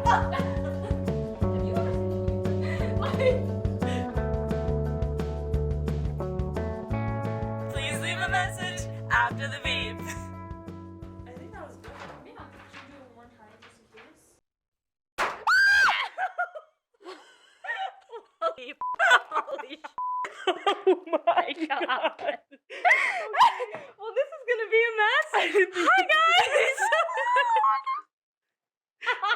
Please leave a message after the beep. I think that was good. Yeah. Should we do it one more time just in case? Holy oh my god. Well, this is gonna be a mess. Hi guys.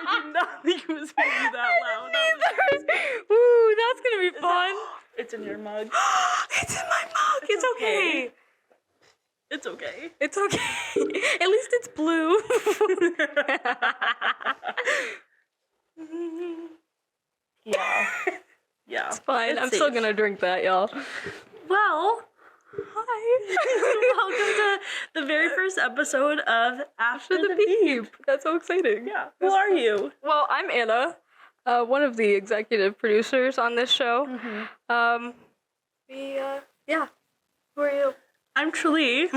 I did not think it was gonna be that loud. Ooh, that's gonna be fun. It's in your mug. It's in my mug. It's okay. It's okay. It's okay. At least it's blue. Yeah. Yeah. It's fine. I'm safe. still gonna drink that, y'all. Well, Hi. welcome to the very first episode of After the Beep. That's so exciting. Yeah. Who are you? Well, I'm Anna, one of the executive producers on this show. Mm-hmm. Yeah. Who are you? I'm Tralee.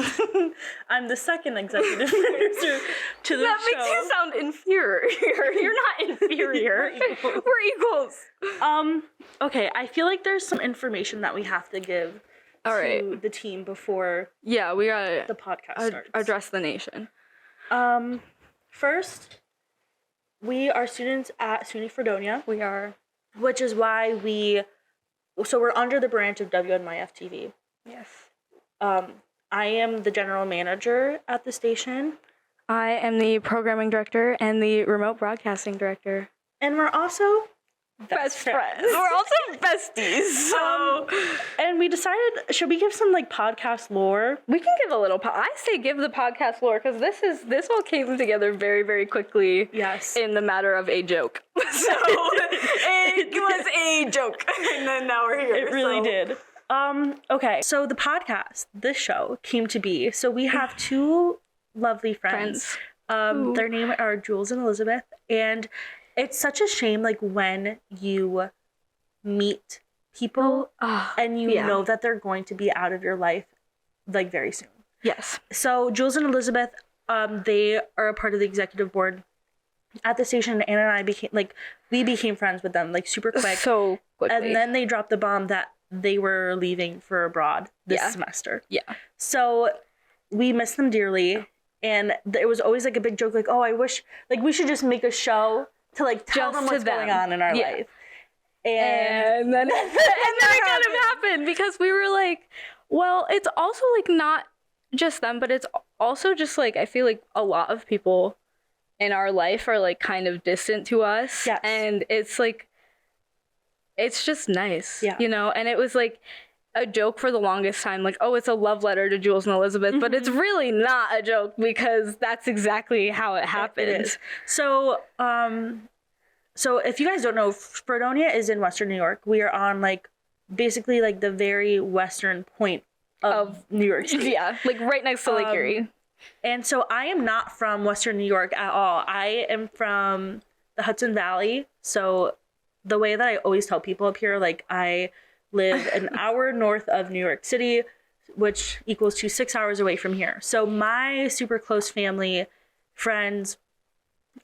I'm the second executive producer to the That show. makes you sound inferior. You're not inferior. We're equals. Okay, I feel like there's some information that we have to give All to right. the team before Yeah, we gotta the podcast starts. address the nation. First, we are students at SUNY Fredonia, We are. which is why we're under the branch of WNYF TV. Yes. I am the general manager at the station, I am the programming director and the remote broadcasting director. and we're also best friends. We're also besties. So And we decided, should we give some like podcast lore? we can give a little. I say give the podcast lore because this all came together very, very quickly. Yes. In the matter of a joke. So it was a joke, and then now we're here. It really so. did. Okay, so the podcast, this show, came to be. So we have two lovely friends. Ooh. Their name are Jules and Elizabeth, and it's such a shame, like, when you meet people and you know that they're going to be out of your life, like, very soon. Yes. So Jules and Elizabeth, they are a part of the executive board at the station. Anna and I became friends with them, like, super quick. So quickly. And then they dropped the bomb that they were leaving for abroad this semester. Yeah. So we miss them dearly. And it was always like a big joke, like, oh, I wish, like, we should just make a show to like tell Just them to what's going them. on in our Yeah. life. And then it kind of happened because we were like, well, it's also like not just them, but it's also just like I feel like a lot of people in our life are like kind of distant to us. Yes. And it's like it's just nice. Yeah. You know, and it was like a joke for the longest time, like, oh, it's a love letter to Jules and Elizabeth, but it's really not a joke because that's exactly how it happened. It is. So, so if you guys don't know, Fredonia is in Western New York. We are on like basically like the very western point of New York City. Yeah, like right next to Lake Erie. And so I am not from Western New York at all. I am from the Hudson Valley. So the way that I always tell people up here, like I live an hour north of New York City, which equals to 6 hours away from here. So my super close family, friends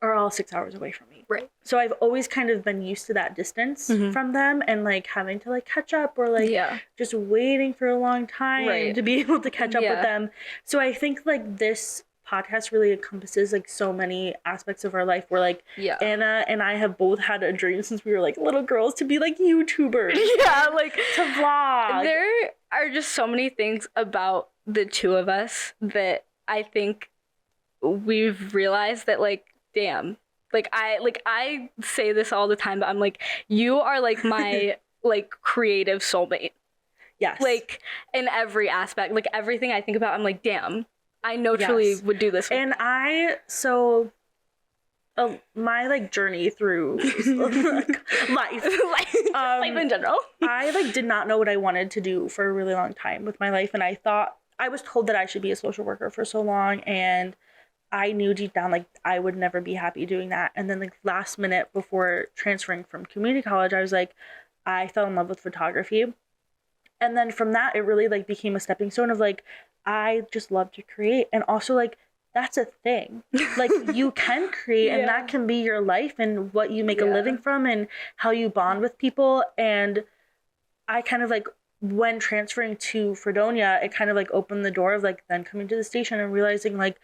are all 6 hours away from me. Right. So I've always kind of been used to that distance from them and like having to like catch up or like just waiting for a long time to be able to catch up with them. So I think like this podcast really encompasses like so many aspects of our life where like Anna and I have both had a dream since we were like little girls to be like YouTubers. Yeah, like to vlog. There are just so many things about the two of us that I think we've realized that like, damn, like I say this all the time, but I'm like, you are like my like creative soulmate. Yes. Like in every aspect, like everything I think about, I'm like, damn, I know Tralee would do this. And my like journey through life in general. I like did not know what I wanted to do for a really long time with my life, and I was told that I should be a social worker for so long, and I knew deep down like I would never be happy doing that. And then like last minute before transferring from community college, I was like, I fell in love with photography. And then from that, it really like became a stepping stone of like, I just love to create. And also like that's a thing. Like, you can create, and that can be your life and what you make a living from and how you bond with people. And I kind of like, when transferring to Fredonia, it kind of like opened the door of like then coming to the station and realizing like,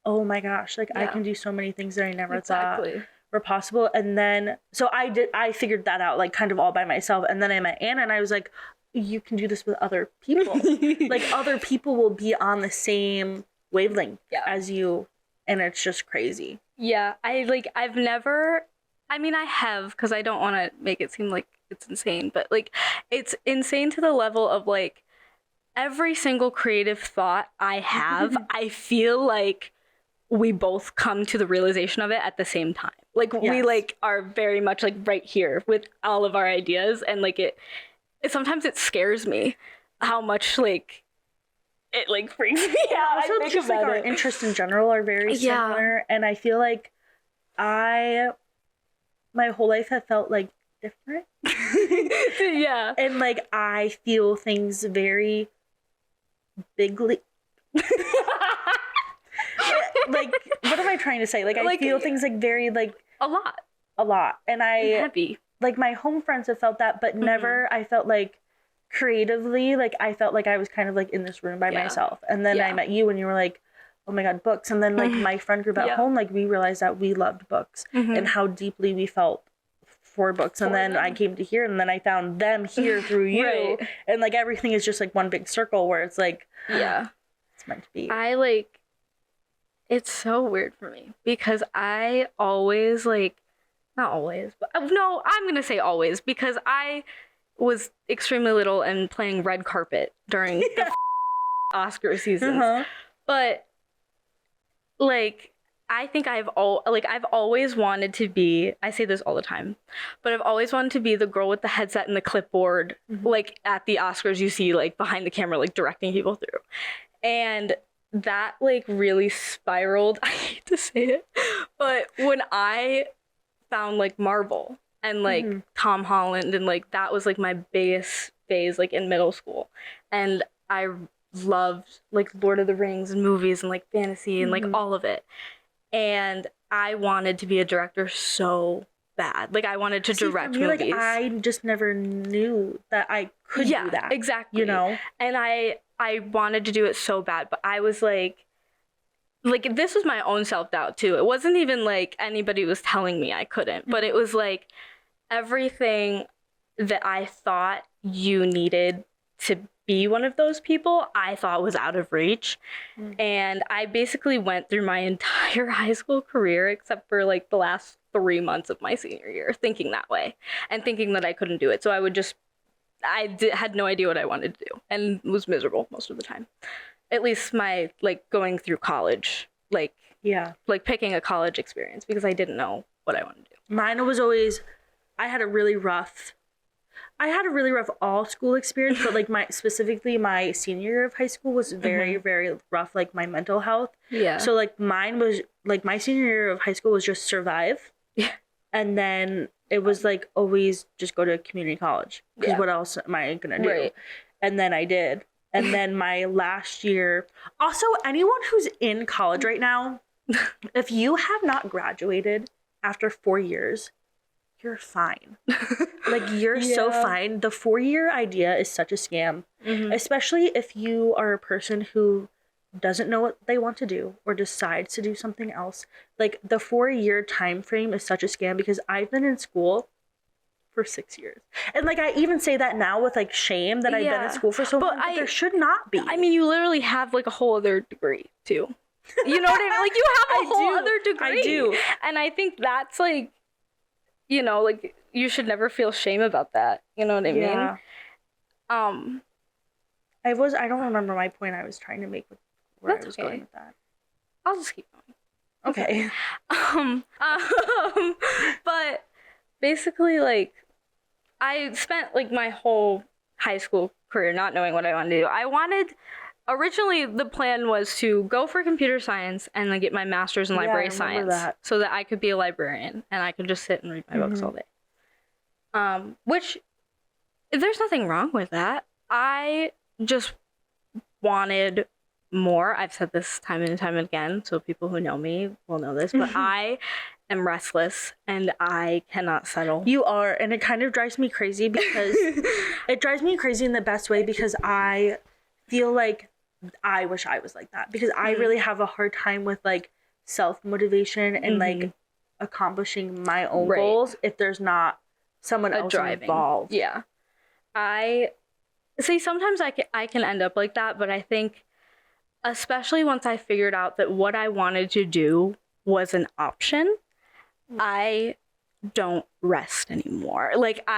oh my gosh, like I can do so many things that I never thought were possible. And then, so I figured that out like kind of all by myself. And then I met Anna and I was like, you can do this with other people. Like, other people will be on the same wavelength as you, and it's just crazy. Yeah, I've never, I mean, I have, because I don't want to make it seem like it's insane, but like, it's insane to the level of like, every single creative thought I have, I feel like we both come to the realization of it at the same time. Like, we like are very much like right here with all of our ideas, and like it sometimes it scares me how much like it like freaks me out. Also, just like our interests in general are very similar, and I feel like my whole life have felt like different. And like I feel things very bigly. Like, what am I trying to say? Like, I feel things like very like a lot, and I heavy. Like, my home friends have felt that, but never I felt like creatively, like I felt like I was kind of like in this room by myself. And then I met you and you were like, oh my god, books. And then like my friend group at home, like we realized that we loved books and how deeply we felt for books. And then I came to here, and then I found them here through you. And like everything is just like one big circle where it's like, it's meant to be. It's so weird for me because I always like, not always, but no, I'm gonna say always, because I was extremely little and playing red carpet during the Oscar seasons. But like, I think I've always wanted to be, I say this all the time, but I've always wanted to be the girl with the headset and the clipboard, like at the Oscars you see like behind the camera, like directing people through. And that like really spiraled. I hate to say it, but when I found like Marvel and like Tom Holland, and like that was like my biggest phase like in middle school, and I loved like Lord of the Rings and movies and like fantasy and like all of it, and I wanted to be a director so bad. Like I wanted to direct movies. Like, I just never knew that I could do that. Exactly. You know? And I wanted to do it so bad, but I was like this was my own self-doubt too. It wasn't even like anybody was telling me I couldn't, but it was like everything that I thought you needed to be one of those people, I thought was out of reach. And I basically went through my entire high school career, except for like the last 3 months of my senior year, thinking that way and thinking that I couldn't do it. So had no idea what I wanted to do and was miserable most of the time. At least my like going through college, like picking a college experience, because I didn't know what I wanted to do. Mine was always, I had a really rough all school experience, but like specifically my senior year of high school was very, very rough, like my mental health. Yeah. So like mine was like, my senior year of high school was just survive. Yeah. And then it was like always just go to community college, because what else am I gonna do? Right. And then I did. And then my last year, also anyone who's in college right now, if you have not graduated after 4 years, you're fine. Like, you're so fine. The 4-year idea is such a scam, especially if you are a person who doesn't know what they want to do or decides to do something else. Like, the 4-year time frame is such a scam, because I've been in school for 6 years. And like, I even say that now with like shame that I've been in school for so long, but there should not be. I mean, you literally have like a whole other degree too. You know what I mean? Like, you have a whole other degree. I do. And I think that's like, you know, like, you should never feel shame about that. You know what I mean? I don't remember my point I was trying to make with where I was going with that. I'll just keep going. Okay. But basically, like, I spent like my whole high school career not knowing what I wanted to do. Originally the plan was to go for computer science and then get my master's in library science, so that I could be a librarian and I could just sit and read my books all day. Which, there's nothing wrong with that. I just wanted more. I've said this time and time again, so people who know me will know this, but I am restless and I cannot settle. You are, and it kind of drives me crazy because it drives me crazy in the best way, because I feel like I wish I was like that, because I really have a hard time with like self-motivation and like accomplishing my own goals if there's not someone else involved. Yeah. I see, sometimes I can end up like that, but I think especially once I figured out that what I wanted to do was an option, I don't rest anymore. Like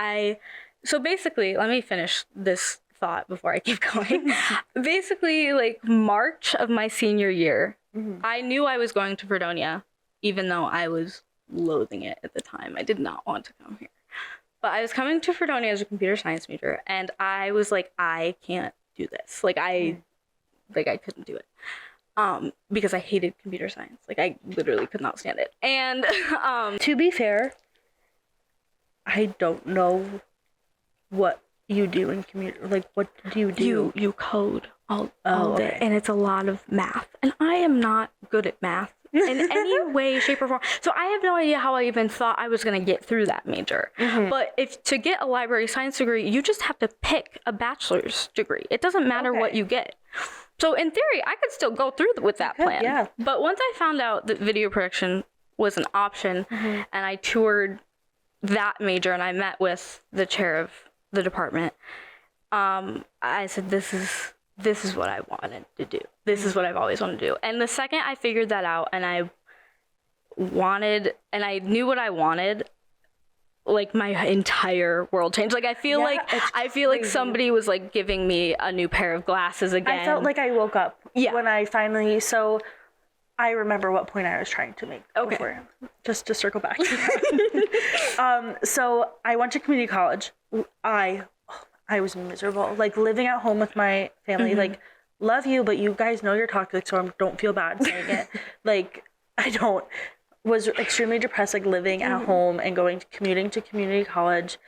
so basically, let me finish this thought before I keep going. Basically, like March of my senior year, I knew I was going to Fredonia, even though I was loathing it at the time. I did not want to come here. But I was coming to Fredonia as a computer science major, and I was like, I can't do this. Like I couldn't do it. Because I hated computer science. Like I literally could not stand it. And to be fair, I don't know what you do in computer. Like, what do you do? You code all day, and it's a lot of math. And I am not good at math in any way, shape, or form. So I have no idea how I even thought I was going to get through that major. But to get a library science degree, you just have to pick a bachelor's degree. It doesn't matter what you get. So in theory, I could still go through with that plan. Yeah. But once I found out that video production was an option, and I toured that major, and I met with the chair of the department, I said, this is what I wanted to do. This is what I've always wanted to do. And the second I figured that out, and I knew what I wanted, like my entire world changed. Like I feel like somebody was like giving me a new pair of glasses again. I felt like I woke up when I finally. So I remember what point I was trying to make. Okay. Before, just to circle back to that. So I went to community college. I was miserable. Like living at home with my family. Like, love you, but you guys know you're toxic, so I don't feel bad saying it. Like, was extremely depressed, like living at home and commuting to community college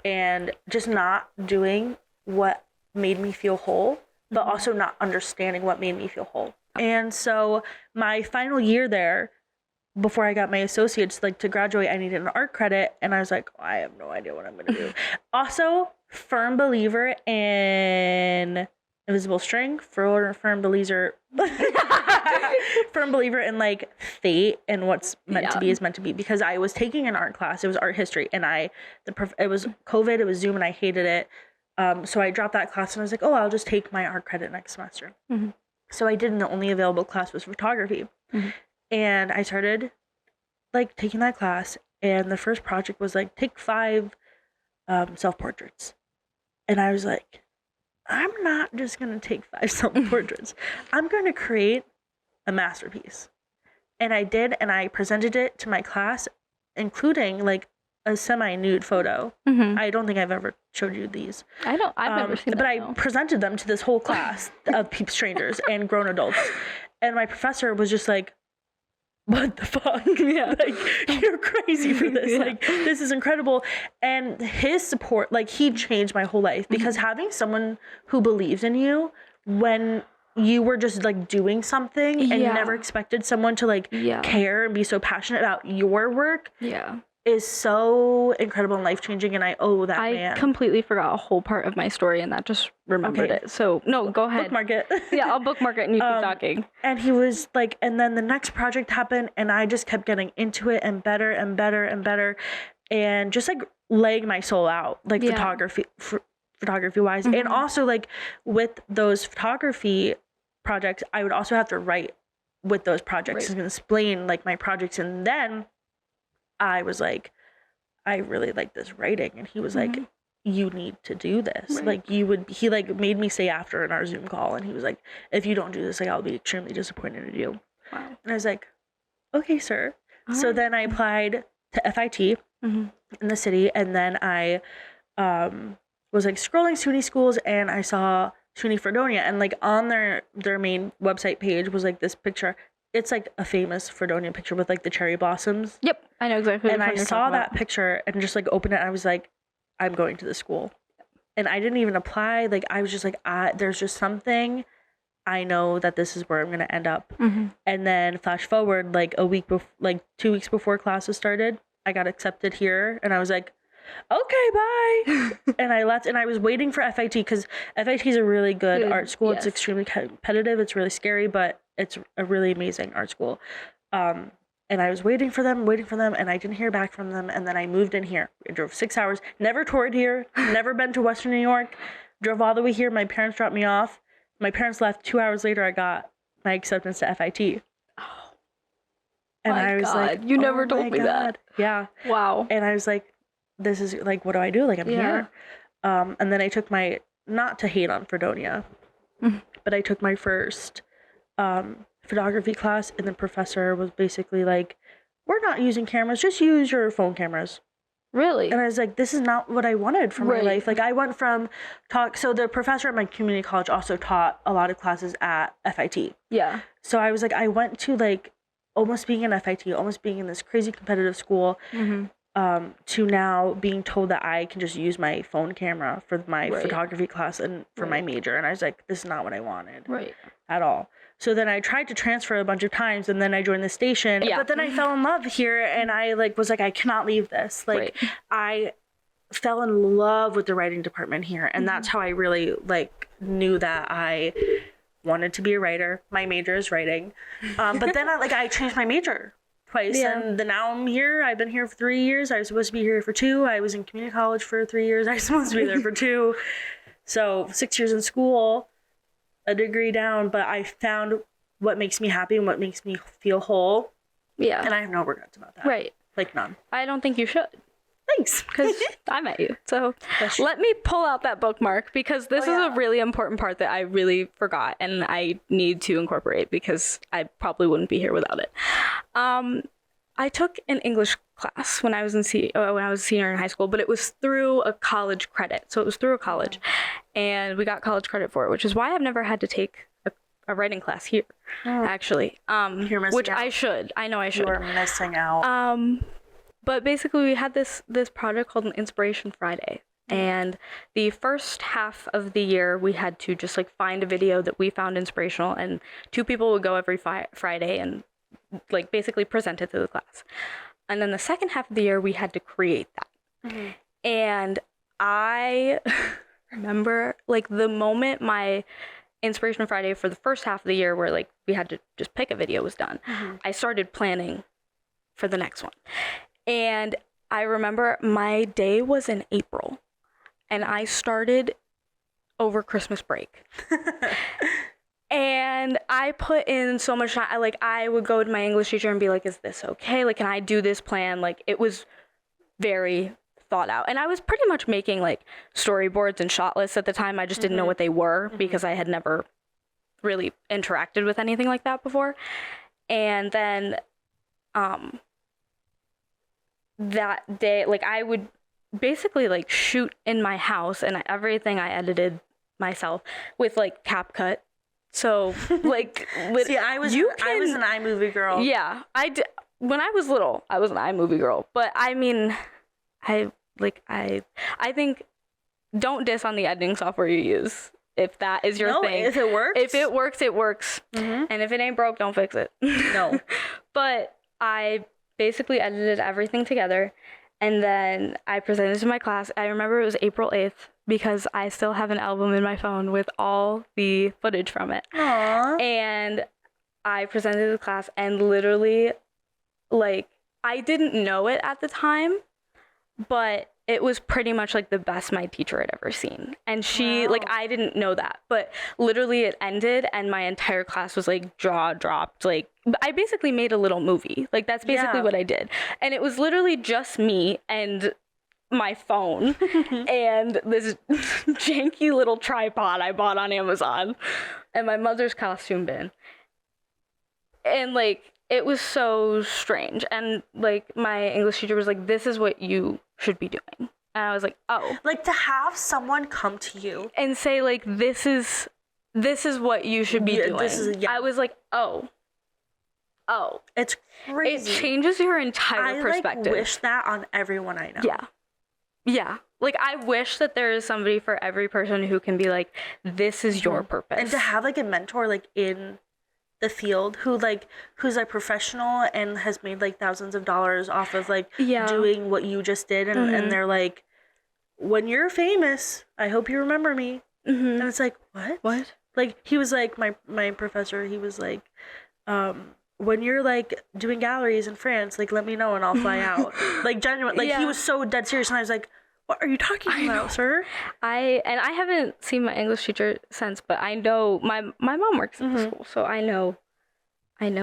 and just not doing what made me feel whole, but also not understanding what made me feel whole. And so my final year there, before I got my associates, like to graduate, I needed an art credit. And I was like, I have no idea what I'm going to do. Also, firm believer in invisible string, firm believer in like fate and what's meant to be is meant to be, because I was taking an art class. It was art history, and it was COVID, it was Zoom, and I hated it. So I dropped that class and I was like, oh, I'll just take my art credit next semester. So I did, and the only available class was photography. And I started like taking that class, and the first project was like take 5 self-portraits. And I was like, I'm not just going to take 5 self-portraits. I'm going to create a masterpiece. And I did, and I presented it to my class, including like a semi-nude photo. I don't think I've ever showed you these. I've never seen them. But I presented them to this whole class of strangers and grown adults. And my professor was just like, what the fuck? Like, you're crazy for this. Like, this is incredible. And his support, like, he changed my whole life, because having someone who believes in you when you were just like doing something and never expected someone to like care and be so passionate about your work is so incredible and life-changing, and I owe that man. I completely forgot a whole part of my story, and that just remembered it. So, no, go ahead. Bookmark it. Yeah, I'll bookmark it and you keep talking. And he was like, and then the next project happened, and I just kept getting into it and better and better and better, and just like laying my soul out, like photography-wise. And also, like, with those photography projects, I would also have to write with those projects and explain, like, my projects, and then I was like, I really like this writing. And he was like, you need to do this. Like, he like made me say after in our Zoom call, and he was like, if you don't do this, like, I'll be extremely disappointed in you. Wow. And I was like, okay, sir. So then I applied to FIT in the city, and then I was like scrolling SUNY schools, and I saw SUNY Fredonia, and like on their main website page was like this picture. It's like a famous Fredonia picture with like the cherry blossoms. Yep, I know exactly. And I saw that picture and just like opened it, and I was like, I'm going to the school. And I didn't even apply. Like, I was just like, there's just something I know that this is where I'm going to end up. Mm-hmm. And then flash forward like a week like 2 weeks before classes started, I got accepted here and I was like, okay, bye. And I left and I was waiting for FIT because FIT is a really good art school. Yes. It's extremely competitive. It's really scary, but it's a really amazing art school. And I was waiting for them, and I didn't hear back from them. And then I moved in here. I drove 6 hours, never toured here, never been to Western New York, drove all the way here. My parents dropped me off. My parents left. 2 hours later, I got my acceptance to FIT. Oh, and I was like, you never told me that. Yeah. Wow. And I was like, this is like, what do I do? Like, I'm here. And then I took my, not to hate on Fredonia, but I took my first photography class, and the professor was basically like, we're not using cameras, just use your phone cameras. Really? And I was like, this is not what I wanted for my life. Like, I went from so the professor at my community college also taught a lot of classes at FIT. Yeah. So I was like, I went to like almost being in FIT, almost being in this crazy competitive school, to now being told that I can just use my phone camera for my photography class and for my major. And I was like, this is not what I wanted at all. So then I tried to transfer a bunch of times, and then I joined the station. Yeah. But then I fell in love here, and I like was like, I cannot leave this. Like I fell in love with the writing department here, and that's how I really like knew that I wanted to be a writer. My major is writing, but then I changed my major twice, and then now I'm here. I've been here for 3 years. I was supposed to be here for 2. I was in community college for 3 years. I was supposed to be there for 2. So 6 years in school, a degree down, but I found what makes me happy and what makes me feel whole. Yeah. And I have no regrets about that. Right. Like none. I don't think you should. Thanks. Because I met you. So let me pull out that bookmark, because this is a really important part that I really forgot and I need to incorporate, because I probably wouldn't be here without it. I took an English class when I was a senior in high school, but it was through a college credit. So it was through a college, and we got college credit for it, which is why I've never had to take a writing class here, actually. You're missing which out. I should. I know I should. You're missing out. But basically we had this project called an Inspiration Friday. And the first half of the year, we had to just like find a video that we found inspirational, and 2 people would go every Friday and like basically present it to the class. And then the second half of the year, we had to create that. And I remember like the moment my Inspiration Friday for the first half of the year, where like we had to just pick a video, was done, I started planning for the next one. And I remember my day was in April, and I started over Christmas break. And I put in so much time. I would go to my English teacher and be like, is this okay? Like, can I do this plan? Like, it was very thought out. And I was pretty much making like storyboards and shot lists at the time. I just didn't know what they were, because I had never really interacted with anything like that before. And then that day, like, I would basically like shoot in my house, and everything I edited myself with like CapCut. So like see, I was an iMovie girl. Yeah, I did. When I was little, I was an iMovie girl. But I mean, I think don't diss on the editing software you use if that is your thing. If it works. If it works, it works. And if it ain't broke, don't fix it. No. But I basically edited everything together, and then I presented to my class. I remember it was April 8th, because I still have an album in my phone with all the footage from it. Aww. And I presented to the class, and literally, like, I didn't know it at the time, but it was pretty much like the best my teacher had ever seen. And she, like, I didn't know that, but literally it ended, and my entire class was like jaw dropped. Like, I basically made a little movie. Like, that's basically what I did. And it was literally just me and my phone and this janky little tripod I bought on Amazon and my mother's costume bin. And like, it was so strange. And like, my English teacher was like, this is what you should be doing. And I was like, oh. Like, to have someone come to you and say like, this is what you should be doing. I was like, oh, it's crazy. It changes your entire perspective. I wish that on everyone I know. Yeah. like, I wish that there is somebody for every person who can be like, this is your purpose. And to have like a mentor like in the field who's like professional and has made like thousands of dollars off of like doing what you just did, and they're like, when you're famous, I hope you remember me. And it's like, what? Like, he was like, my professor, he was like, when you're like doing galleries in France, like, let me know and I'll fly out. Like, genuine, like, he was so dead serious, and I was like, what are you talking about, sir? I haven't seen my English teacher since, but I know my mom works at the school, so I know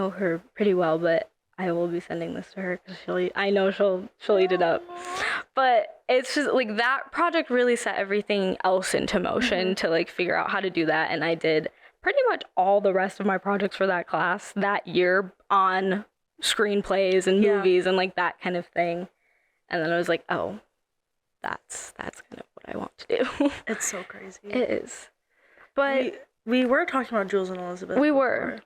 her pretty well. But I will be sending this to her because she'll eat it up. But it's just like, that project really set everything else into motion to like figure out how to do that, and I did pretty much all the rest of my projects for that class that year on screenplays and movies and like that kind of thing. And then I was like, oh, that's kind of what I want to do. It's so crazy. It is. But we were talking about Jules and Elizabeth. We were.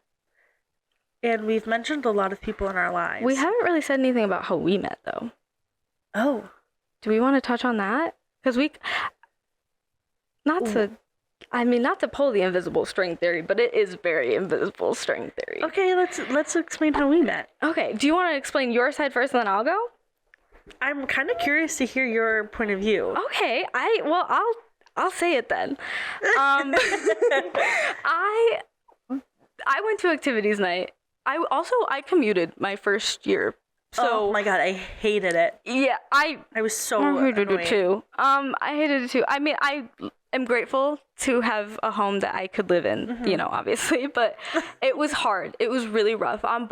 And we've mentioned a lot of people in our lives. We haven't really said anything about how we met, though. Oh. Do we want to touch on that? Because not to pull the invisible string theory, but it is very invisible string theory. Okay, let's explain how we met. Okay, do you want to explain your side first, and then I'll go? I'm kind of curious to hear your point of view. Okay, I'll say it then. I went to activities night. I commuted my first year. So, oh my god, I hated it. Yeah, I was so I hated it too. I hated it too. I mean, I am grateful to have a home that I could live in, obviously, but it was hard. It was really rough on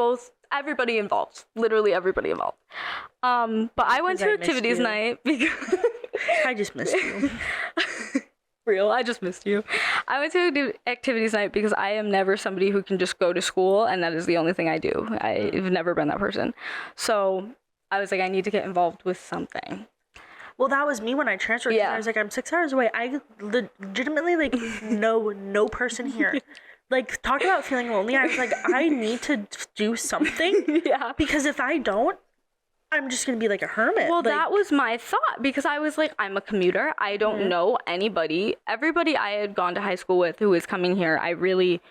everybody involved, literally everybody involved. But I went to activities night because I just missed you. Real, I just missed you. I went to activities night because I am never somebody who can just go to school and that is the only thing I do. I've never been that person. So I was like, I need to get involved with something. Well, that was me when I transferred. Yeah. I was like, I'm 6 hours away. I legitimately know no person here. Like, talk about feeling lonely. I was like, I need to do something. Yeah. Because if I don't, I'm just going to be like a hermit. Well, that was my thought, because I was like, I'm a commuter. I don't know anybody. Everybody I had gone to high school with who was coming here, I really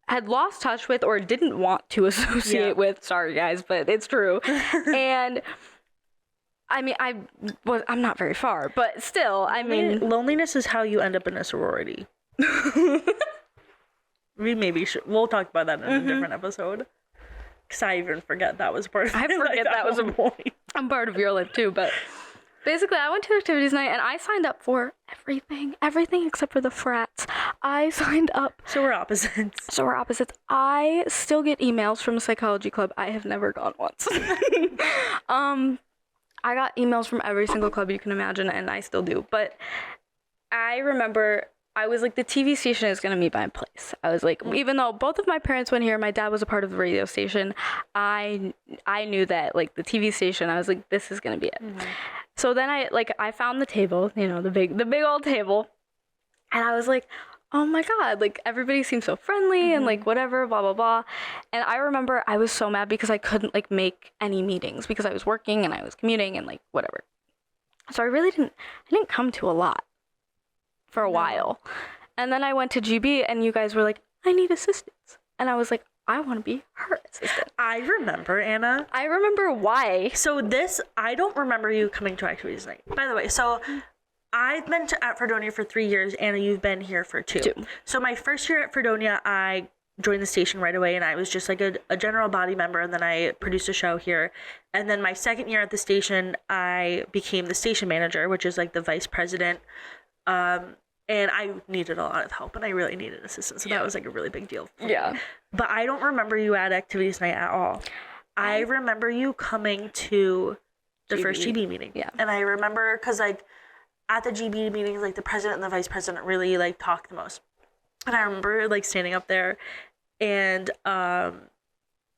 had lost touch with or didn't want to associate with. Sorry, guys, but it's true. And I mean, I'm not very far, but still, I mean, loneliness is how you end up in a sorority. We'll talk about that in a different episode. Because I even forget that was part of I forget that was a point. I'm part of your life too, but basically I went to activities night and I signed up for everything except for the frats. I signed up. So we're opposites. I still get emails from a psychology club. I have never gone once. I got emails from every single club you can imagine, and I still do. But I remember I was like, the TV station is going to meet my place. I was like, even though both of my parents went here, my dad was a part of the radio station, I knew that, like, the TV station, I was like, this is going to be it. So then I found the table, the big old table, and I was like, oh my God, like, everybody seems so friendly and like whatever, blah, blah, blah. And I remember I was so mad because I couldn't like make any meetings because I was working and I was commuting and like whatever. So I didn't come to a lot for a while. And then I went to GB and you guys were like, I need assistance. And I was like, I want to be her assistant. I remember, Anna. I remember why. So I don't remember you coming to activities night. By the way, so I've been at Fredonia for 3 years. Anna, you've been here for 2. So my first year at Fredonia, I joined the station right away and I was just like a general body member, and then I produced a show here. And then my second year at the station, I became the station manager, which is like the vice president. And I needed a lot of help and I really needed assistance. So that was like a really big deal for me. But I don't remember you at activities night at all. I remember you coming to the first GB meeting. Yeah. And I remember because like at the GB meetings, like the president and the vice president really like talked the most. And I remember like standing up there and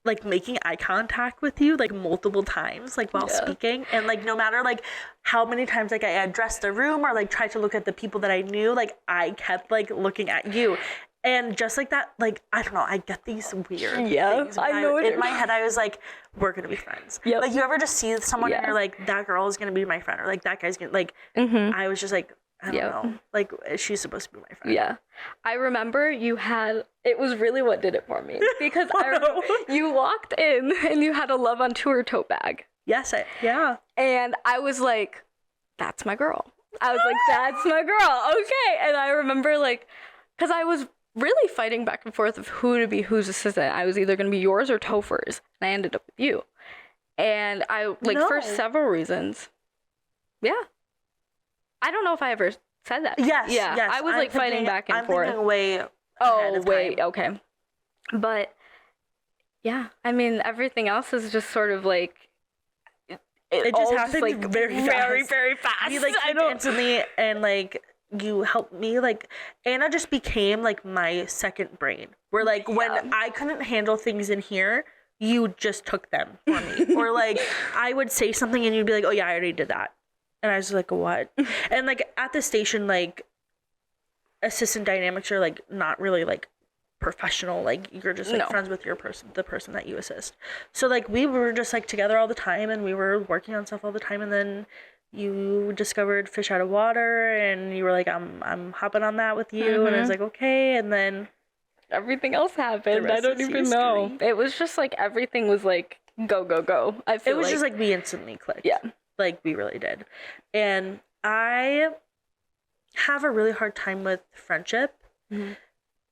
like making eye contact with you like multiple times like while speaking, and like no matter like how many times like I addressed the room or like tried to look at the people that I knew, like I kept like looking at you. And just like that, like, I don't know, I get these weird things. I know in my head, I was like, we're gonna be friends. Yep. Like, you ever just see someone and you're like, that girl is gonna be my friend, or like, that guy's gonna, like, I was just like, I don't know. Like, she's supposed to be my friend. Yeah. I remember it was really what did it for me. Because I remember you walked in and you had a Love on Tour tote bag. Yes, yeah. And I was like, that's my girl. I was like, that's my girl. Okay. And I remember, like, because I was really fighting back and forth of who to be whose assistant. I was either going to be yours or Topher's. And I ended up with you. And I, like, for several reasons. Yeah. I don't know if I ever said that. Yes. Yeah. Yes. I was, like, fighting back and forth. Thinking way okay. But, yeah. I mean, everything else is just sort of, like, it just happened, like, very fast. Very, very fast. You, like, instantly, and, like, you helped me. Like, Anna just became, like, my second brain. Where, like, when I couldn't handle things in here, you just took them for me. Or, like, I would say something and you'd be like, oh, yeah, I already did that. And I was like, what? And, like, at the station, like, assistant dynamics are, like, not really, like, professional. Like, you're just, like, friends with the person that you assist. So, like, we were just, like, together all the time, and we were working on stuff all the time, and then you discovered Fish Out of Water, and you were like, I'm hopping on that with you. And I was like, okay. And then everything else happened. I don't even know. It was just like everything was like go, go, go. I feel it was just like we instantly clicked. Yeah. Like, we really did. And I have a really hard time with friendship.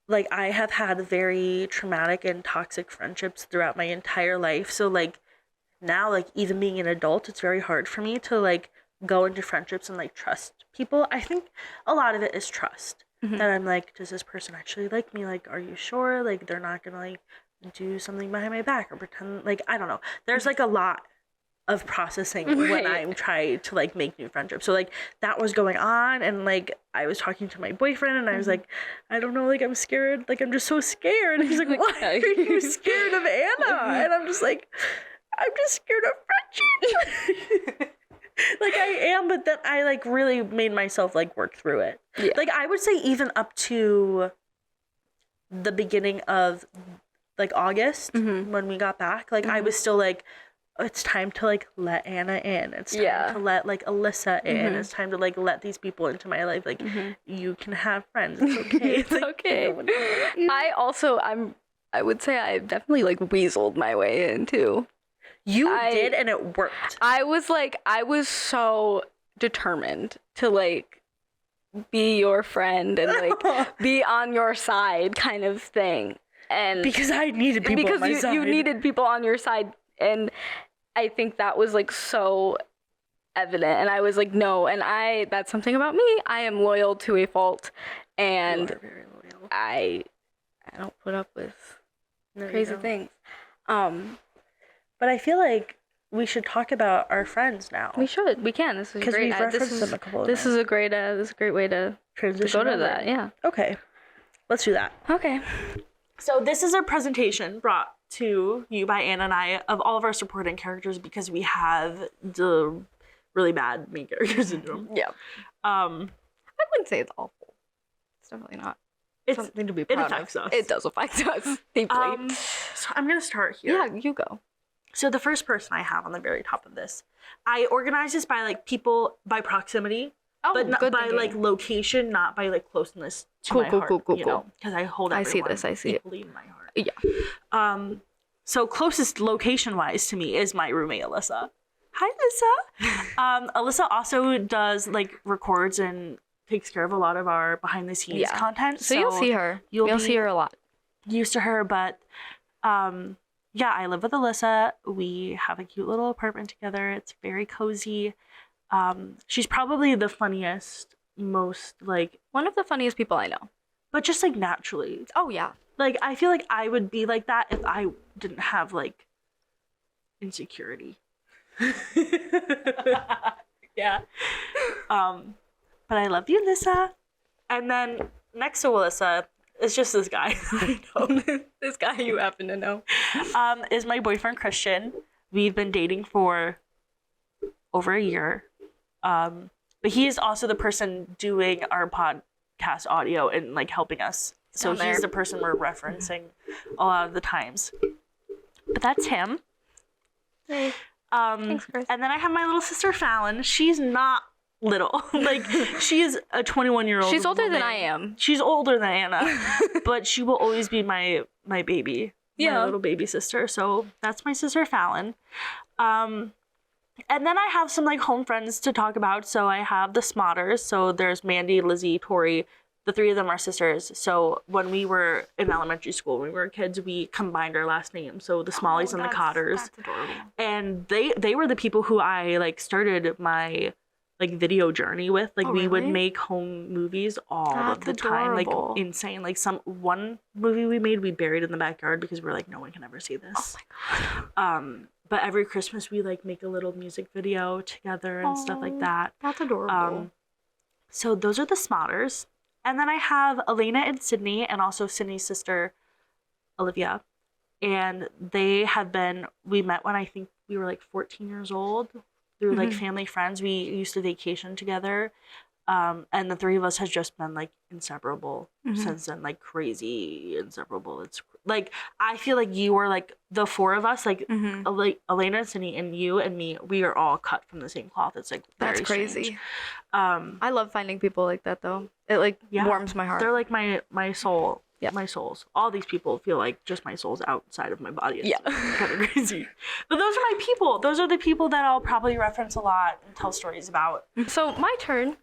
Like, I have had very traumatic and toxic friendships throughout my entire life. So, like, now, like, even being an adult, it's very hard for me to, like, go into friendships and, like, trust people. I think a lot of it is trust. That I'm like, does this person actually like me? Like, are you sure? Like, they're not gonna, like, do something behind my back or pretend, like, I don't know. There's, like, a lot of processing when I'm trying to, like, make new friendships. So, like, that was going on, and, like, I was talking to my boyfriend, and I was like, I don't know, like, I'm scared. Like, I'm just so scared. And he's like, why are you scared of Anna? And I'm just like, I'm just scared of friendship. Like, I am, but then I, like, really made myself, like, work through it. Yeah. Like, I would say even up to the beginning of, like, August, when we got back, like, I was still, like, it's time to, like, let Anna in. It's time to let, like, Alyssa in. It's time to, like, let these people into my life. Like, you can have friends. It's okay. It's like, okay. I would say I definitely, like, weaseled my way in, too. You did, and it worked. I was so determined to, like, be your friend and, like, be on your side kind of thing. And because I needed people on my side. Because you needed people on your side. And I think that was, like, so evident. And I was like, no. And that's something about me. I am loyal to a fault. And you are very loyal. I don't put up with crazy things. But I feel like we should talk about our friends now. We should. We can. This is great. We've referenced them a couple of times. This is a great way to transition to go to that. Yeah. Okay. Let's do that. Okay. So this is a presentation brought to you by Anna and I of all of our supporting characters, because we have the really bad main character syndrome. Yeah. I wouldn't say it's awful. It's definitely not. It's something to be proud of. It affects us. It does affect us deeply. So I'm gonna start here. Yeah, you go. So the first person I have on the very top of this, I organize this by, like, people by proximity, but not by like location, not by, like, closeness to my heart. Cool. You know, because I hold everyone I see it in my heart. Yeah. So closest location wise to me is my roommate Alyssa. Hi, Alyssa. Alyssa also does, like, records and takes care of a lot of our behind the scenes content. So you'll see her. You'll see her a lot. Used to her, but yeah, I live with Alyssa. We have a cute little apartment together. It's very cozy. She's probably the funniest, most, like, one of the funniest people I know. But just, like, naturally. Oh, yeah. Like, I feel like I would be like that if I didn't have, like, insecurity. Yeah. But I love you, Alyssa. And then next to Alyssa is just this guy. I know. This guy you happen to know. Is my boyfriend, Christian. We've been dating for over a year. But he is also the person doing our podcast audio and, like, helping us So he's the person we're referencing a lot of the times. But that's him. Hey. Thanks, Chris. And then I have my little sister Fallon. She's not little. Like, she is a 21-year-old She's older woman. than I am. She's older than Anna. But she will always be my baby. My little baby sister. So that's my sister Fallon. And then I have some like home friends to talk about. So I have the Smotters. So there's Mandy, Lizzie, Tori. The three of them are sisters. So when we were in elementary school, when we were kids, we combined our last names. So the Smalleys and the Cotters. That's adorable. And they were the people who I like started my like video journey with. Like we would make home movies all of the time. Like insane. Like one movie we made, we buried in the backyard because we were like, no one can ever see this. Oh my God. But every Christmas we like make a little music video together and stuff like that. That's adorable. So those are the Smotters. And then I have Elena and Sydney, and also Sydney's sister, Olivia. And we met when I think we were like 14 years old through like family friends. We used to vacation together. And the three of us has just been like inseparable since then, like crazy inseparable. It's like, I feel like you were like the four of us, like Elena and Sydney and you and me, we are all cut from the same cloth. It's like very That's crazy. Strange. I love finding people like that though. It like warms my heart. They're like my soul. Yeah. My souls. All these people feel like just my souls outside of my body. It's kind of crazy. But those are my people. Those are the people that I'll probably reference a lot and tell stories about. So my turn.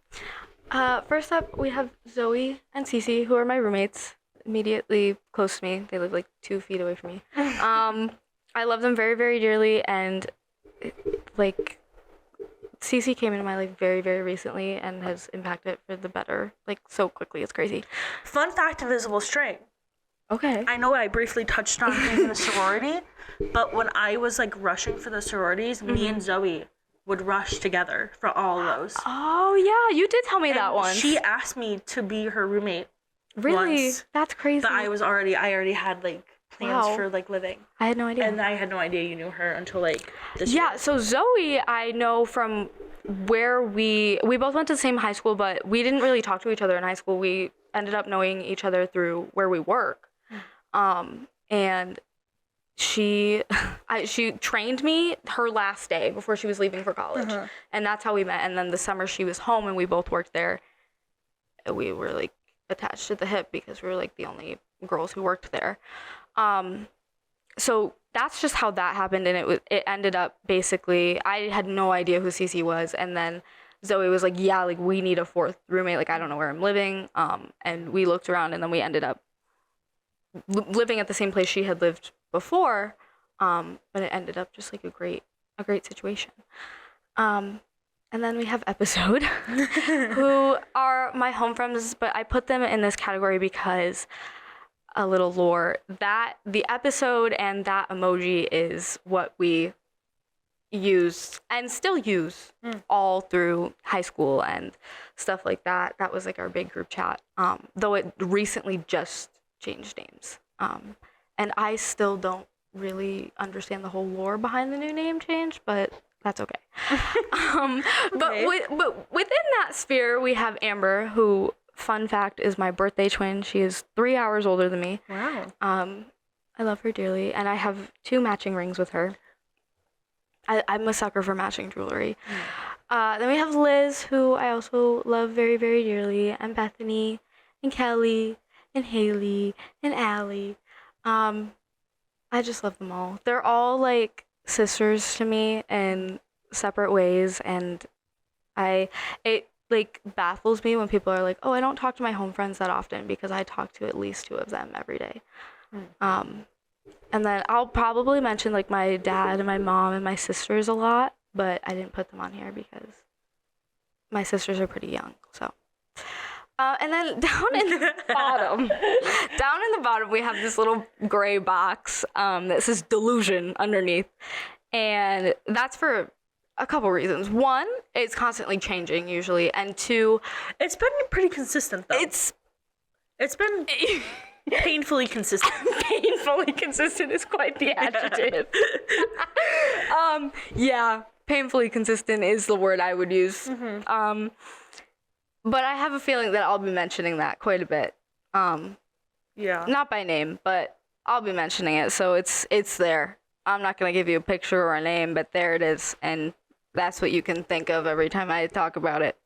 First up, we have Zoe and Cece, who are my roommates, immediately close to me. They live like 2 feet away from me. I love them very, very dearly, and like Cece came into my life very, very recently and has impacted it for the better, like so quickly. It's crazy. Fun fact, Invisible String. Okay. I know I briefly touched on things in the sorority, but when I was like rushing for the sororities, me and Zoe would rush together for all of those. Oh yeah, you did tell me that once. She asked me to be her roommate. Really? Once, that's crazy. but I already had like plans for like living. I had no idea. And I had no idea you knew her until like this year. Yeah, so Zoe I know from where we both went to the same high school, but we didn't really talk to each other in high school. We ended up knowing each other through where we work. And she trained me her last day before she was leaving for college. And that's how we met. And then the summer she was home and we both worked there, we were like attached to the hip because we were like the only girls who worked there. So that's just how that happened. And it ended up basically, I had no idea who Cece was. And then Zoe was like, yeah, like we need a 4th roommate. Like, I don't know where I'm living. And we looked around and then we ended up living at the same place she had lived before. But it ended up just like a great situation. And then we have Episode, who are my home friends, but I put them in this category because a little lore that the episode and that emoji is what we used and still use all through high school and stuff like that. That was like our big group chat. Though it recently just changed names. And I still don't really understand the whole lore behind the new name change, but that's okay. But within that sphere, we have Amber, who, fun fact, is my birthday twin. She is 3 hours older than me. Wow. I love her dearly, and I have 2 matching rings with her. I'm a sucker for matching jewelry. Then we have Liz, who I also love very, very dearly, and Bethany, and Kelly, and Haley, and Allie. I just love them all. They're all like sisters to me in separate ways, and it like baffles me when people are like, oh, I don't talk to my home friends that often, because I talk to at least 2 of them every day. And then I'll probably mention like my dad and my mom and my sisters a lot, but I didn't put them on here because my sisters are pretty young. So and then down in the bottom we have this little gray box that says delusion underneath, and that's for a couple reasons. 1, it's constantly changing usually, and 2, it's been pretty consistent though. It's been painfully consistent. Painfully consistent is quite the adjective. Yeah, painfully consistent is the word I would use. But I have a feeling that I'll be mentioning that quite a bit. Yeah. Not by name, but I'll be mentioning it, so it's there. I'm not gonna give you a picture or a name, but there it is, and that's what you can think of every time I talk about it.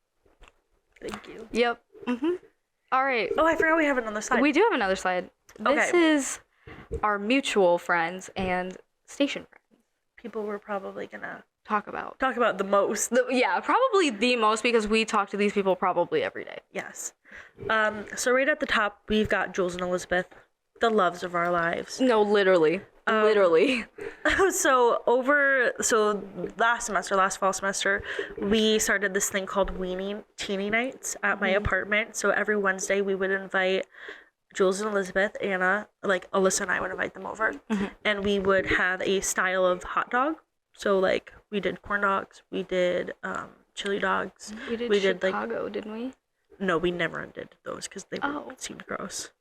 Thank you. Yep. All right. Oh, I forgot we have another slide. We do have another slide. This is our mutual friends and station friends. People were probably gonna talk about the most. Yeah, probably the most, because we talk to these people probably every day. Yes. So right at the top, we've got Jules and Elizabeth, the loves of our lives. No, literally. Literally. So last fall semester, we started this thing called Teeny Nights at my apartment. So every Wednesday we would invite Jules and Elizabeth, Anna, like Alyssa and I would invite them over, and we would have a style of hot dog. So like we did corn dogs, we did chili dogs. We did Chicago, didn't we? No, we never did those because they seemed gross.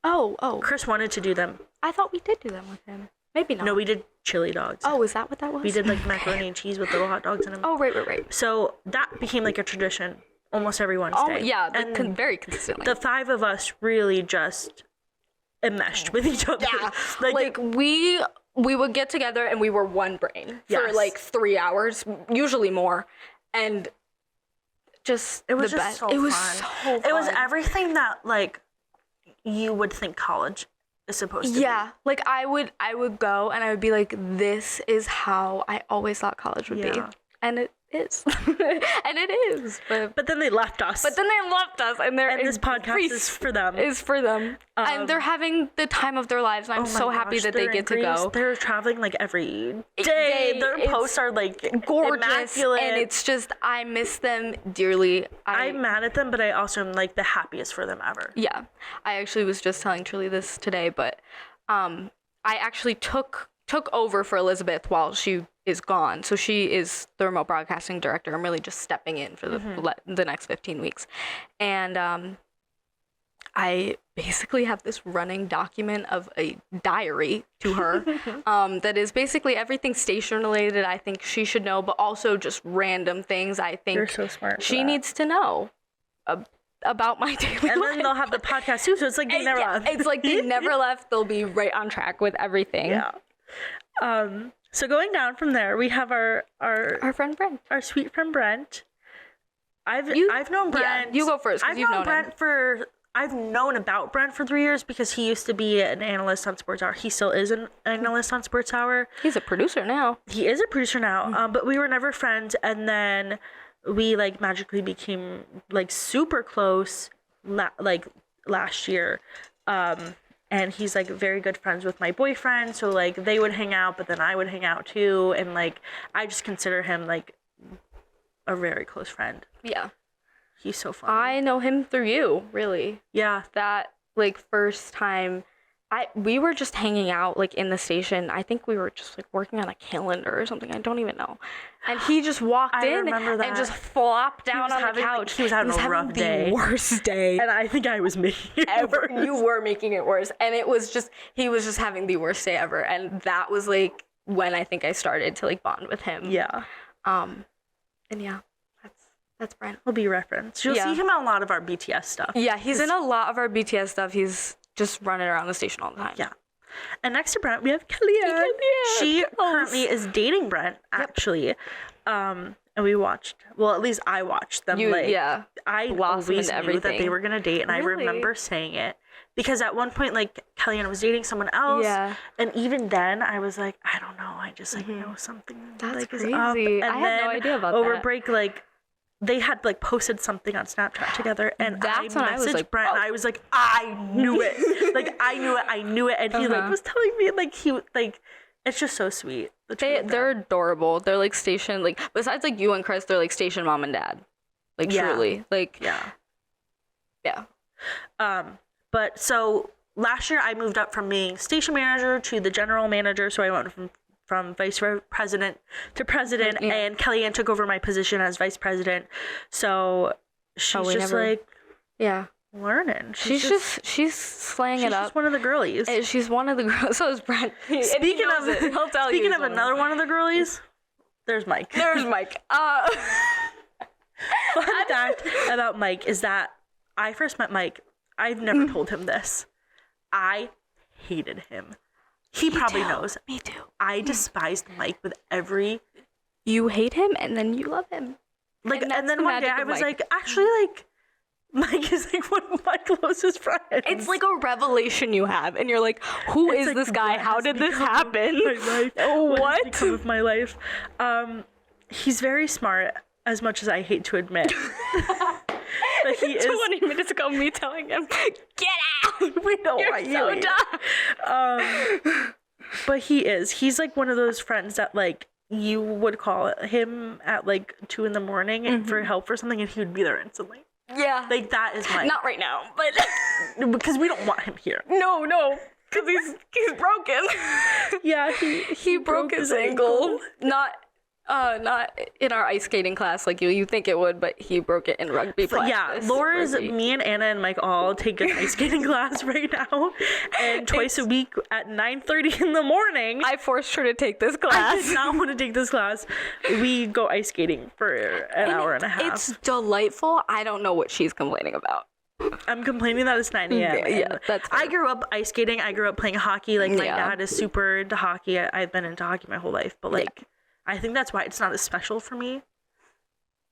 Oh. Chris wanted to do them. I thought we did do them with him. Maybe not. No, we did chili dogs. Oh, is that what that was? We did like macaroni and cheese with little hot dogs in them. Oh, right. So that became like a tradition almost every Wednesday. Oh, yeah, and very consistently. The five of us really just enmeshed with each other. Yeah, like we would get together and we were one brain for like 3 hours, usually more, and it was just so fun. It was so fun. It was everything that like you would think college is supposed to be. Yeah, like I would go and I would be like, this is how I always thought college would be, and it is. And it is, but then they left us. And this podcast is for them. And they're having the time of their lives. And I'm so happy that they get to go. They're traveling like every day. Their posts are like gorgeous, immaculate. and it's just, I miss them dearly. I'm mad at them, but I also am like the happiest for them ever. Yeah, I actually was just telling Tralee this today, but I actually took over for Elizabeth while she is gone. So she is the remote broadcasting director. I'm really just stepping in for the next 15 weeks. And I basically have this running document of a diary to her that is basically everything station related I think she should know, but also just random things I think You're so smart she needs to know about my daily life. And then they'll have the podcast too, so it's like they never left. It's like they never left. They'll be right on track with everything. Yeah. So going down from there, we have our friend Brent, our sweet friend Brent. I've known Brent. Yeah, you go first. I've known about Brent for 3 years because he used to be an analyst on Sports Hour. He still is an analyst on Sports Hour. He's a producer now. He is a producer now. But we were never friends, and then we like magically became like super close like last year. And he's like very good friends with my boyfriend, so like they would hang out, but then I would hang out too, and like I just consider him like a very close friend. Yeah, he's so funny. I know him through you, really. Yeah, that like first time we were just hanging out like in the station. I think we were just like working on a calendar or something. I don't even know. And he just walked in and just flopped down on the couch. He was having a rough day. The worst day. And I think I was making it worse. You were making it worse. And he was just having the worst day ever. And that was like when I think I started to like bond with him. Yeah. And yeah, that's Brent. He'll be referenced. You'll see him in a lot of our BTS stuff. Yeah, he's in a lot of our BTS stuff. He's just running around the station all the time. Yeah. And next to Brent, we have Kellyanne. She currently is dating Brent, actually. And we watched, well, at least I watched them. I always knew that they were going to date, and I remember saying it. Because at one point, like, Kellyanne was dating someone else. Yeah. And even then, I was like, I don't know. I just, like, know something That's crazy. is up. And I had no idea about over that. break, like, they had like posted something on Snapchat together, and that's I when I was like, Brent, and I was like, I knew it, like I knew it, and he like was telling me like it's just so sweet. They're adorable. They're like station, like besides like you and Chris, they're like station mom and dad, like truly, like yeah. But so last year I moved up from being station manager to the general manager, so I went from vice president to president, and Kellyanne took over my position as vice president. So she's learning. She's slaying it up. She's one of the girlies. She's one of the girls. So is Brent. Speaking of another one of the girlies, there's Mike. Fun fact about Mike is that I first met Mike. I've never told him this. I hated him. He probably knows. Me too. I despised Mike with every... You hate him and then you love him. Like, and then the one day magic I of was Mike. like, actually, like, Mike is like one of my closest friends. It's like a revelation you have, and you're like, who is like, this guy? what How has did this become of happen? my life? What? has become of my life? He's very smart, as much as I hate to admit. But he is... 20 minutes ago, me telling him, get out! We don't You're want so you. dumb. But he's like one of those friends that like you would call him at like 2 a.m. for help for something, and he would be there instantly. Yeah. Like that is Mike. Not right now, but... Because we don't want him here. No, because he's broken. Yeah, He broke his ankle. Not in our ice skating class like you think it would, but he broke it in rugby practice. Yeah, Laura's, me and Anna and Mike all take an ice skating class right now, and twice a week at 9:30 in the morning. I forced her to take this class. I did not want to take this class. We go ice skating for an hour and a half. It's delightful. I don't know what she's complaining about. I'm complaining that it's 9 a.m. Yeah, that's fair. I grew up ice skating. I grew up playing hockey. Like, my Yeah. dad is super into hockey. I've been into hockey my whole life. But, like, I think that's why it's not as special for me.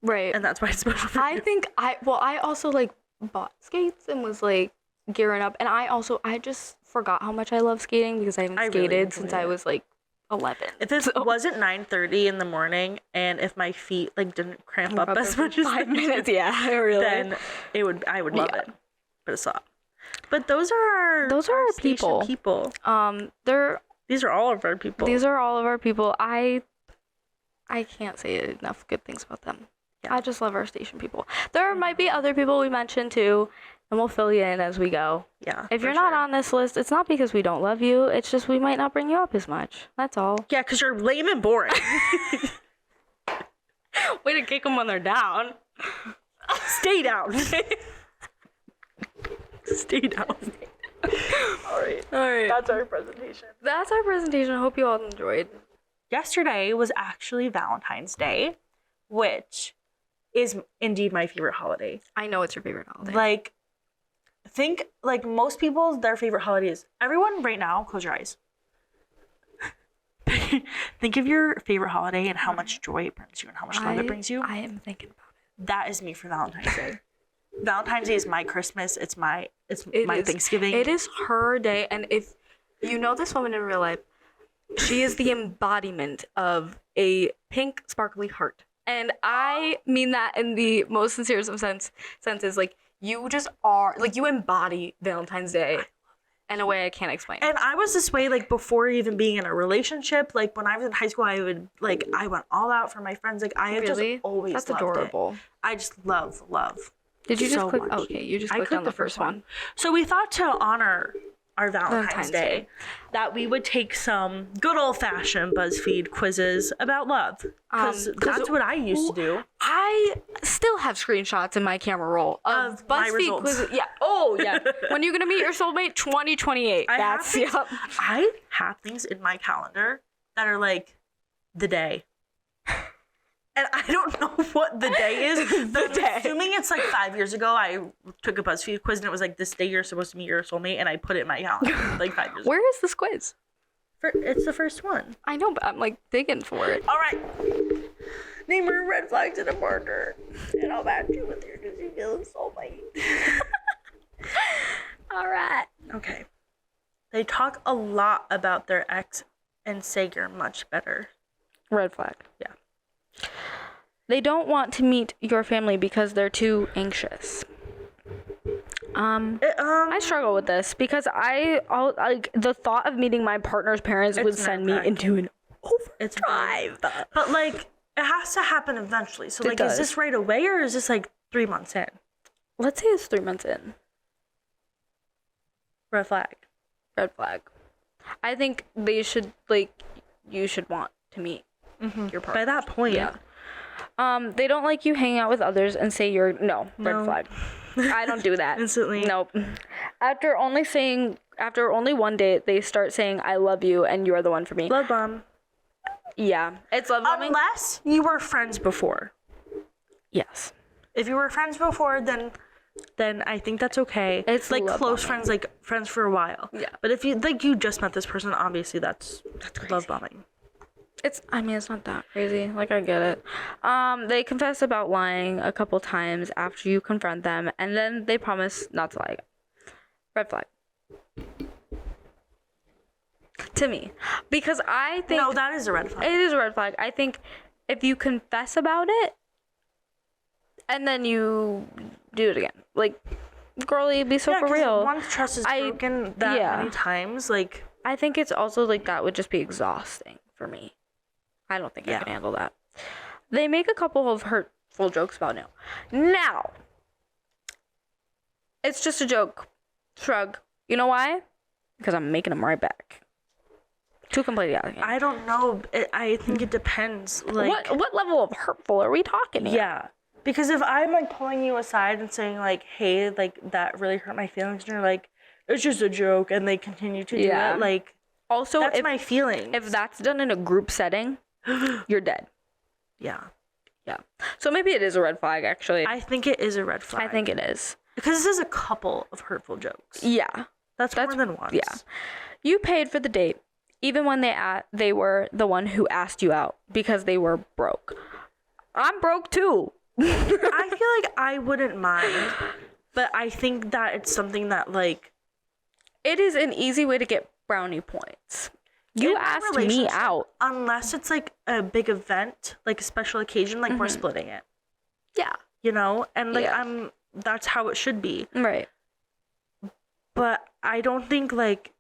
Right. And that's why it's special for I you. think I also like bought skates and was like gearing up, and I just forgot how much I love skating because I haven't I really skated enjoy since it. I was like 11. If it wasn't 9:30 in the morning, and if my feet, like, didn't cramp up as much as 5 they did, minutes, yeah, really. then I would love Yeah. it. But it's not. But those are our station people. These are all of our people. These are all of our people. I can't say enough good things about them. Yeah. I just love our station people. There might be other people we mentioned too, and we'll fill you in as we go. Yeah. If for you're not sure. on this list, it's not because we don't love you. It's just we might not bring you up as much. That's all. Yeah, because you're lame and boring. Way to kick them when they're down. Stay down. Stay down. All right. That's our presentation. That's our presentation. I hope you all enjoyed. Yesterday was actually Valentine's Day, which is indeed my favorite holiday. I know it's your favorite holiday. Like, think, like, most people's, their favorite holiday is, everyone right now, close your eyes. Think of your favorite holiday and how much joy it brings you and how much love it brings you. I am thinking about it. That is me for Valentine's Day. Valentine's Day is my Christmas. It's my It is. Thanksgiving. It is her day, and if you know this woman in real life, she is the embodiment of a pink sparkly heart. And I mean that in the most sincerest of senses. Like, you just are, like, you embody Valentine's Day in a way I can't explain. And I was this way, like, before even being in a relationship. Like, when I was in high school, I went all out for my friends. Like, I have Really? just always That's loved adorable. it. I just love. Did you just so click? much. Okay, you just I clicked on clicked the first one. So we thought to honor our Valentine's Day that we would take some good old-fashioned BuzzFeed quizzes about love. Because that's what I used to do. I still have screenshots in my camera roll of my BuzzFeed results. quizzes. Yeah. Oh, yeah. When you're gonna meet your soulmate? 2028. I have things in my calendar that are like the day. And I don't know what the day is. But I'm assuming it's like 5 years ago. I took a BuzzFeed quiz and it was like, this day you're supposed to meet your soulmate, and I put it in my calendar like 5 years ago. Where is this quiz? It's the first one. I know, but I'm like digging for it. All right. Name your red flags in a partner, and I'll match you with your Disney Villain soulmate. All right. Okay. They talk a lot about their ex and say you're much better. Red flag. Yeah. They don't want to meet your family because they're too anxious. I struggle with this because like the thought of meeting my partner's parents would send me into an overdrive. But like, it has to happen eventually. So like, does. is this right away or is this like 3 months in? Let's say it's 3 months in. Red flag. Red flag. I think you should want to meet your partner. By that point, Yeah. They don't like you hanging out with others and say red flag. I don't do that. Instantly. Nope. After only one date, they start saying I love you and you are the one for me. Love bomb. Yeah. It's love bombing. Unless you were friends before. Yes. If you were friends before, then then I think that's okay. It's like love close bombing. friends, like friends for a while. Yeah. But if you you just met this person, obviously that's love bombing. It's not that crazy. Like, I get it. They confess about lying a couple times after you confront them, and then they promise not to lie again. Red flag. To me. Because I think... No, that is a red flag. It is a red flag. I think if you confess about it, and then you do it again. Like, girlie, be so for real. Once trust is broken that many times, like... I think it's also, like, that would just be exhausting for me. I don't think I can handle that. They make a couple of hurtful jokes about now. Now, it's just a joke. Shrug. You know why? Because I'm making them right back. Too completely out of hand. I don't know. I think it depends. Like, what level of hurtful are we talking here? Yeah. Because if I'm, like, pulling you aside and saying, like, hey, like, that really hurt my feelings, and you're like, it's just a joke, and they continue to do it, like, also, that's my feelings. If that's done in a group setting, you're dead. Yeah. Yeah. So maybe it is a red flag, actually. I think it is a red flag. I think it is. Because this is a couple of hurtful jokes. Yeah. That's more than once. Yeah. You paid for the date, even when they were the one who asked you out because they were broke. I'm broke too. I feel like I wouldn't mind, but I think that it's something that, like... It is an easy way to get brownie points. You asked me out. Unless it's, like, a big event, like a special occasion, like, we're splitting it. Yeah. You know? And, like, that's how it should be. Right. But I don't think, like...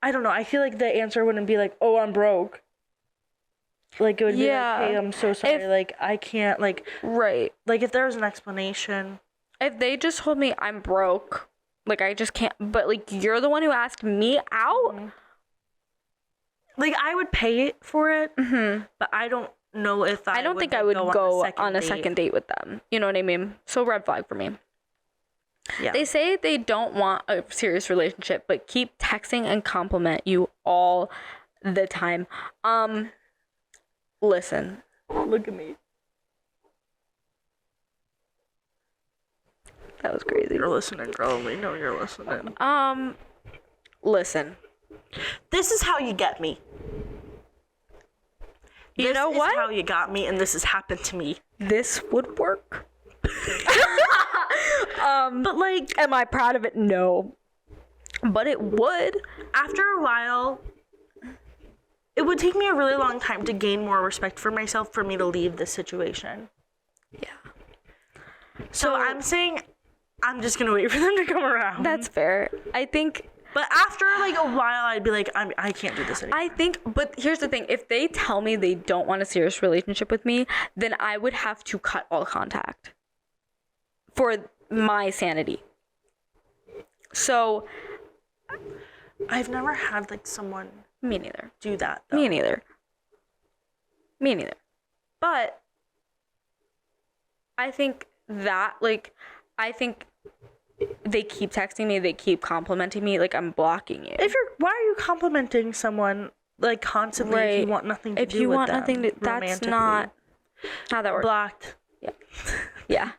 I don't know. I feel like the answer wouldn't be like, oh, I'm broke. Like, it would be like, hey, I'm so sorry. Like, I can't, like... Right. Like, if there was an explanation... If they just told me I'm broke, like, I just can't... But, like, you're the one who asked me out? Mm-hmm. Like, I would pay for it, but I don't know if I don't think I would go on a second date with them. You know what I mean? So, red flag for me. Yeah. They say they don't want a serious relationship, but keep texting and compliment you all the time. Listen. Look at me. That was crazy. You're listening, girl. We know you're listening. Listen. This is how you get me. You know what? This is how you got me, and this has happened to me. This would work. But, like... Am I proud of it? No. But it would. After a while... It would take me a really long time to gain more respect for myself for me to leave this situation. Yeah. So I'm saying I'm just going to wait for them to come around. That's fair. I think... But after, like, a while, I'd be like, I can't do this anymore. I think... But here's the thing. If they tell me they don't want a serious relationship with me, then I would have to cut all contact. For my sanity. So... I've never had, like, someone... Me neither. Do that, though. Me neither. But I think that, like, they keep texting me, they keep complimenting me, like, I'm blocking you. Why are you complimenting someone, like, constantly if you want nothing to do with them? If you want nothing to, that's not how that works. Blocked. Yeah.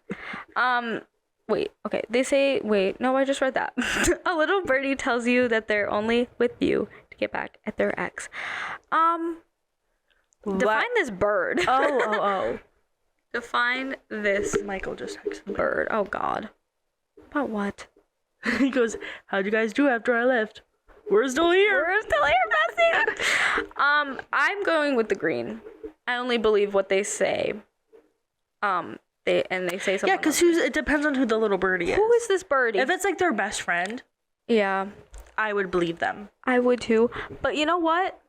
Wait, okay. They say, no, I just read that. A little birdie tells you that they're only with you to get back at their ex. Define this bird. Oh. Define this Michael just texted me. bird. Oh, God. About what? He goes, how'd you guys do after I left? We're still here. Bessie. I'm going with the green. I only believe what they say. They say something. Yeah, because it depends on who the little birdie is. Who is this birdie? If it's like their best friend, yeah, I would believe them. I would too. But you know what?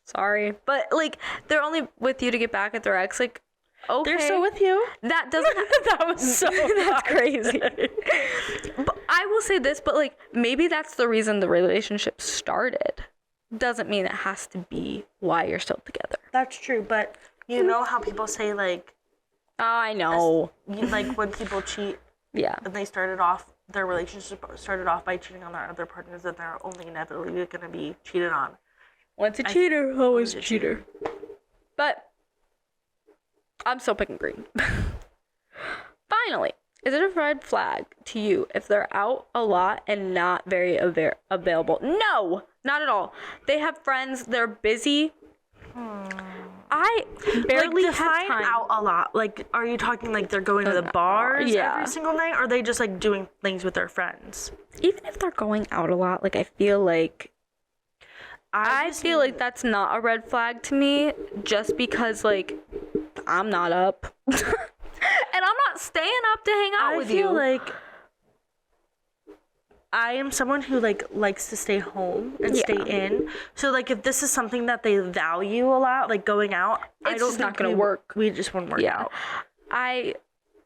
Sorry, but like they're only with you to get back at their ex. Like, okay, they're still with you. That doesn't. That was so. That's crazy. But I will say this, but like maybe that's the reason the relationship started. Doesn't mean it has to be why you're still together. That's true, but you know how people say like... I know. Like when people cheat, yeah, and their relationship started off by cheating on their other partners, that they're only inevitably going to be cheated on. Once a cheater, always a cheater. But I'm still picking green. Finally, is it a red flag to you if they're out a lot and not very available? No, not at all. They have friends. They're busy. I barely have time. Out a lot. Like, are you talking like they're going to the bars every single night? Or are they just like doing things with their friends? Even if they're going out a lot, like I feel like that's not a red flag to me, just because like I'm not up. And I'm not staying up to hang out with you. I feel like I am someone who likes to stay home and stay in. So like if this is something that they value a lot, like going out, it's just not gonna work. We just wouldn't work out. I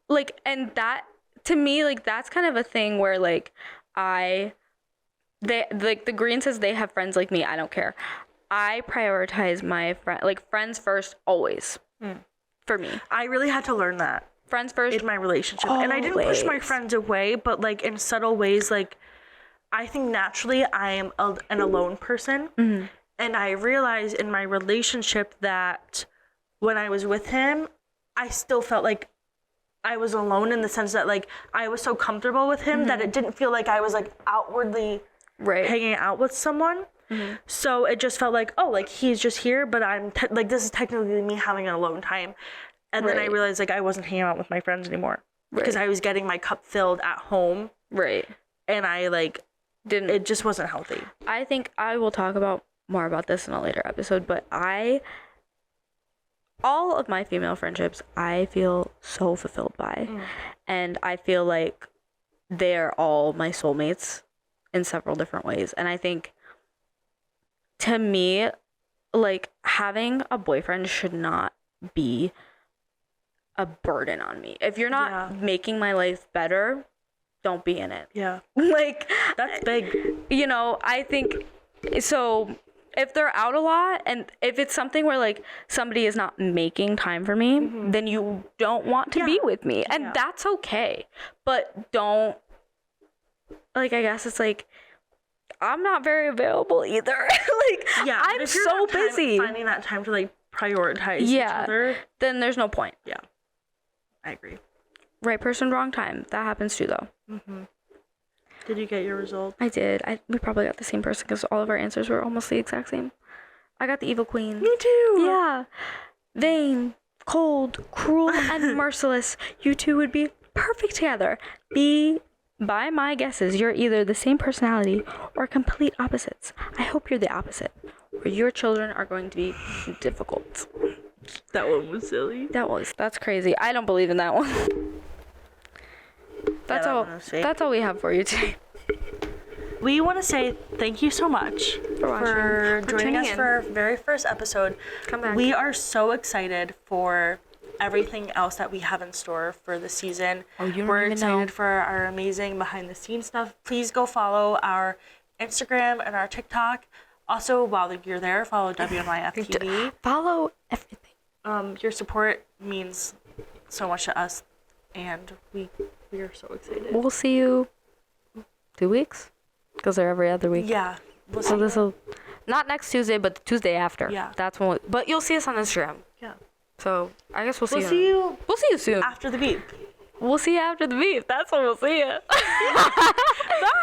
like, and that to me, like that's kind of a thing where like the green says they have friends like me. I don't care. I prioritize my friends first always. For me, I really had to learn that. Friends first in my relationship. Always. And I didn't push my friends away, but like in subtle ways. Like I think naturally I am an alone person. And I realized in my relationship that when I was with him, I still felt like I was alone, in the sense that like I was so comfortable with him that it didn't feel like I was like outwardly hanging out with someone. So it just felt like, oh, like he's just here, but I'm like, this is technically me having an alone time. And then I realized like I wasn't hanging out with my friends anymore because I was getting my cup filled at home. And I like it just wasn't healthy. I think I will talk about more about this in a later episode, but all of my female friendships, I feel so fulfilled by. And I feel like they're all my soulmates in several different ways. And I think to me, like having a boyfriend should not be a burden on me. If you're not making my life better, don't be in it. Like that's big. You know, I think so. If they're out a lot, and if it's something where like somebody is not making time for me, then you don't want to be with me, and that's okay. But don't, like, I guess it's like I'm not very available either. Like I'm so busy finding that time to like prioritize each other, then there's no point. I agree. Right person, wrong time. That happens too, though. Did you get your result? I did. We probably got the same person because all of our answers were almost the exact same. I got the evil queen. Me too. Yeah. Vain, cold, cruel, and merciless. You two would be perfect together. By my guesses, you're either the same personality or complete opposites. I hope you're the opposite, or your children are going to be difficult. That one was silly. That's crazy. I don't believe in that one. That's all we have for you today. We want to say thank you so much for joining us for our very first episode. Come back. We are so excited for everything else that we have in store for the season. We're excited for our amazing behind the scenes stuff. Please go follow our Instagram and our TikTok. Also, while you're there, follow WNYF TV. Follow everything. Your support means so much to us, and we are so excited. We'll see you 2 weeks, because they're every other week. Yeah. So this will not next Tuesday, but the Tuesday after. Yeah. That's when. But you'll see us on Instagram. Yeah. So I guess we'll see you. We'll see you soon. After the beep. We'll see you after the beep. That's when we'll see you. Bye. Bye.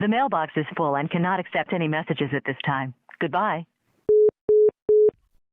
The mailbox is full and cannot accept any messages at this time. Goodbye.